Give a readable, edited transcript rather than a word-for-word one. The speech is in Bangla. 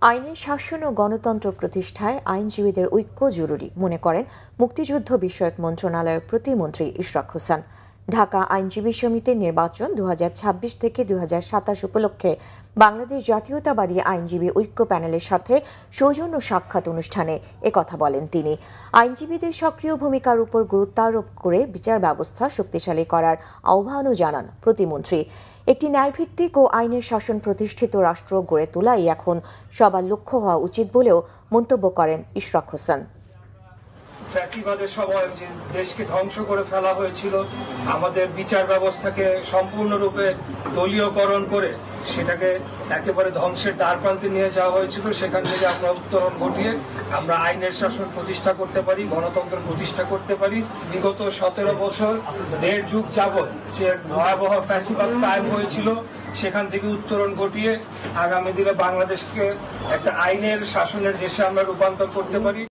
আইনের শাসন ও গণতন্ত্র প্রতিষ্ঠায় আইনজীবীদের ঐক্য জরুরি মনে করেন মুক্তিযুদ্ধ বিষয়ক মন্ত্রণালয়ের প্রতিমন্ত্রী ইশরাক হোসেন। ঢাকা আইনজীবী সমিতির নির্বাচন 2026 থেকে 2027 উপলক্ষে বাংলাদেশ জাতীয়তাবাদী আইনজীবী ঐক্য প্যানেলের সাথে সৌজন্য সাক্ষাৎ অনুষ্ঠানে একথা বলেন তিনি। আইনজীবীদের সক্রিয় ভূমিকার উপর গুরুত্ব আরোপ করে বিচার ব্যবস্থা শক্তিশালী করার আহ্বানও জানান প্রতিমন্ত্রী। একটি ন্যায়ভিত্তিক ও আইনের শাসন প্রতিষ্ঠিত রাষ্ট্র গড়ে তোলাই এখন সবার লক্ষ্য হওয়া উচিত বলেও মন্তব্য করেন ইশরাক হোসেন। ফ্যাসিবাদের সময় যে দেশকে ধ্বংস করে ফেলা হয়েছিল, আমাদের বিচার ব্যবস্থাকে সম্পূর্ণরূপে দলীয়করণ করে সেটাকে একেবারে ধ্বংসের দ্বারপ্রান্তে নিয়ে যাওয়া হয়েছিল। সেখান থেকে আমরা উত্তরণ ঘটিয়ে আমরা আইনের শাসন প্রতিষ্ঠা করতে পারি, গণতন্ত্র প্রতিষ্ঠা করতে পারি। বিগত 17 বছর, দেড় যুগ যাবৎ যে ভয়াবহ ফ্যাসিবাদ কায়েম হয়েছিল, সেখান থেকে উত্তরণ ঘটিয়ে আগামী দিনে বাংলাদেশকে একটা আইনের শাসনের দেশে আমরা রূপান্তর করতে পারি।